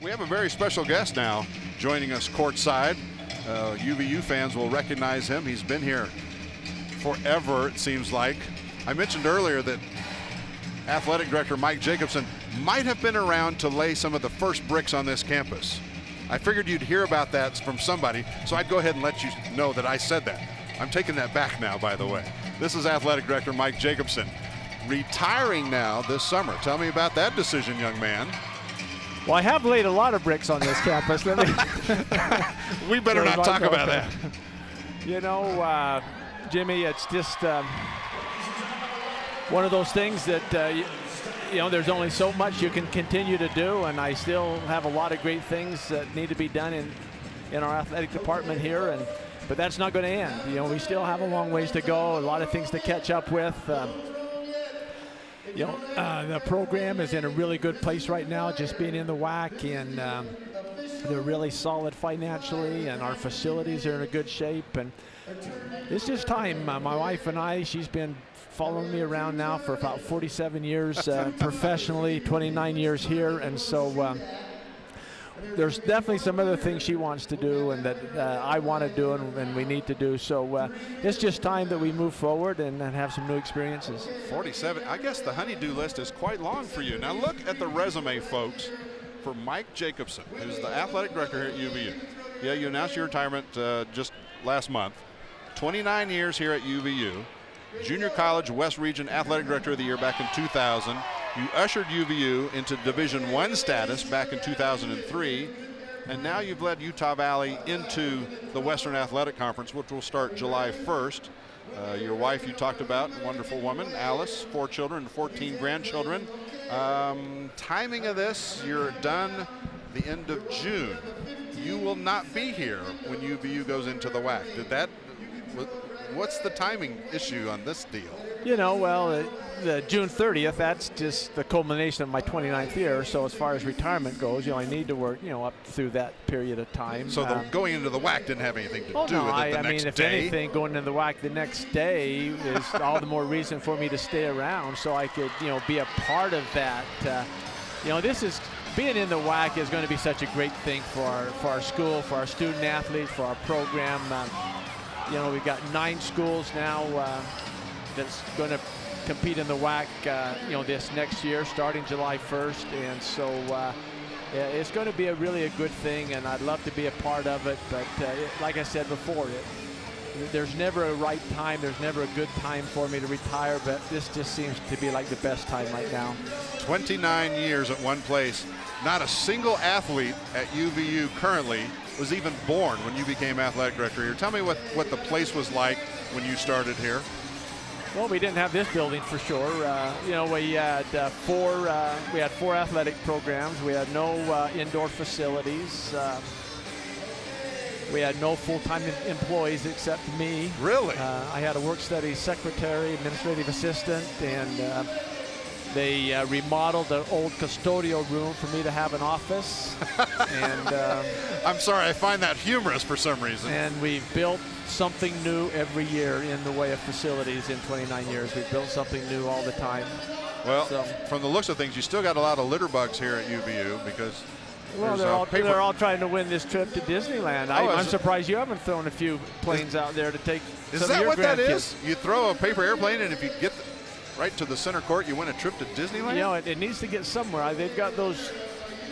We have a very special guest now joining us courtside. UVU fans will recognize him. He's been here forever, it seems like. I mentioned earlier that Athletic Director Mike Jacobsen might have been around to lay some of the first bricks on this campus. I figured you'd hear about that from somebody, so I'd go ahead and let you know that I said that. I'm taking that back now, by the way. This is Athletic Director Mike Jacobsen, retiring now this summer. Tell me about that decision, young man. Well, I have laid a lot of bricks on this campus. We better not talk about that. You know, Jimmy, it's just one of those things that, you know, there's only so much you can continue to do, and I still have a lot of great things that need to be done in our athletic department here, but that's not going to end. You know, we still have a long ways to go, a lot of things to catch up with. You know, the program is in a really good place right now, just being in the WAC, and they're really solid financially, and our facilities are in a good shape. And it's just time. My wife and I, she's been following me around now for about 47 years professionally, 29 years here, and so there's definitely some other things she wants to do and that I want to do and we need to do. So it's just time that we move forward and have some new experiences. 47, I guess the honey-do list is quite long for you. Now look at the resume, folks, for Mike Jacobsen, who's the athletic director here at UVU. Yeah, you announced your retirement just last month. 29 years here at UVU. Junior College West Region Athletic Director of the Year back in 2000. You ushered UVU into Division I status back in 2003, and now you've led Utah Valley into the Western Athletic Conference, which will start July 1st. Your wife you talked about, wonderful woman, Alice, 4 children and 14 grandchildren. Timing of this, you're done the end of June. You will not be here when UVU goes into the WAC. What's the timing issue on this deal? You know, well, the June 30th, that's just the culmination of my 29th year. So as far as retirement goes, you know, I need to work, you know, up through that period of time. So going into the WAC didn't have anything to do with it the I next mean, if day? anything, going into the WAC the next day is all the more reason for me to stay around so I could, you know, be a part of that. You know, being in the WAC is going to be such a great thing for our school, for our student athletes, for our program. You know, we've got 9 schools now that's going to compete in the WAC, you know, this next year, starting July 1st. And so yeah, it's going to be really a good thing, and I'd love to be a part of it. But like I said before, there's never a right time. There's never a good time for me to retire, but this just seems to be like the best time right now. 29 years at one place. Not a single athlete at UVU currently was even born when you became athletic director here. Tell me what the place was like when you started here. Well, we didn't have this building for sure. You know, we had 4 athletic programs. We had no indoor facilities. We had no full-time employees except me. Really? I had a work-study secretary, administrative assistant, and they remodeled the old custodial room for me to have an office. And I'm sorry, I find that humorous for some reason. And we've built something new every year in the way of facilities in 29 years. We've built something new all the time. Well, from the looks of things, you still got a lot of litter bugs here at UVU because well, they're all trying to win this trip to Disneyland. I'm surprised you haven't thrown a few planes out there to take some of your grandkids. Is that what that is? You throw a paper airplane, and if you get right to the center court, you win a trip to Disneyland? You know, it needs to get somewhere. They've got those,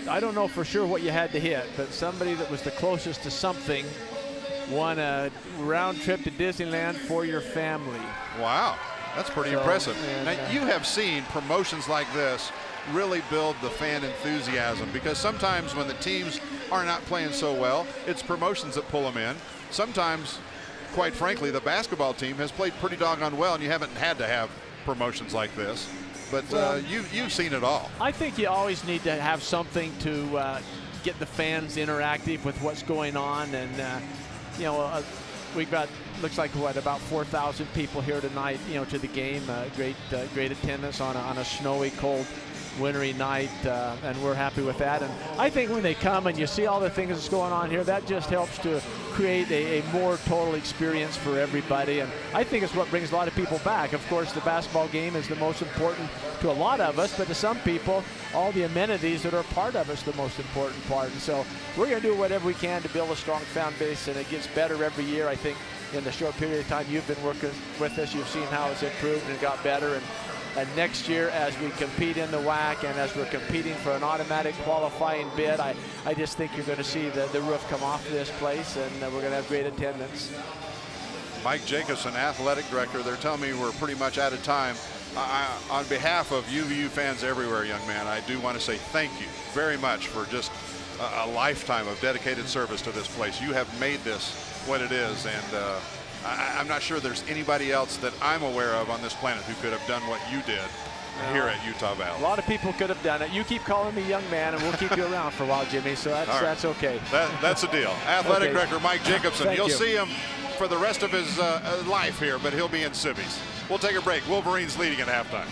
I don't know for sure what you had to hit, but somebody that was the closest to something won a round trip to Disneyland for your family. Wow, that's pretty impressive. Now, you have seen promotions like this really build the fan enthusiasm, because sometimes when the teams are not playing so well, it's promotions that pull them in. Sometimes, quite frankly, the basketball team has played pretty doggone well, and you haven't had to have promotions like this. But you've seen it all. I think you always need to have something to get the fans interactive with what's going on. And you know, we've got, looks like what, about 4,000 people here tonight, you know, to the game. Great attendance on a snowy, cold, wintry night, and we're happy with that. And I think when they come and you see all the things that's going on here, that just helps to create a more total experience for everybody. And I think it's what brings a lot of people back. Of course, the basketball game is the most important to a lot of us, but to some people, all the amenities that are part of it's the most important part. And so we're going to do whatever we can to build a strong foundation, and it gets better every year. I think in the short period of time you've been working with us, you've seen how it's improved and got better. And next year, as we compete in the WAC and as we're competing for an automatic qualifying bid, I just think you're going to see the roof come off this place, and we're going to have great attendance. Mike Jacobsen, athletic director. They're telling me we're pretty much out of time. On behalf of UVU fans everywhere, young man, I do want to say thank you very much for just a lifetime of dedicated service to this place. You have made this what it is, and I'm not sure there's anybody else that I'm aware of on this planet who could have done what you did here at Utah Valley. A lot of people could have done it. You keep calling me young man, and we'll keep you around for a while, Jimmy, so that's okay. That's a deal. Athletic director Mike Jacobsen. You'll see him for the rest of his life here, but he'll be in Civvies. We'll take a break. Wolverines leading at halftime.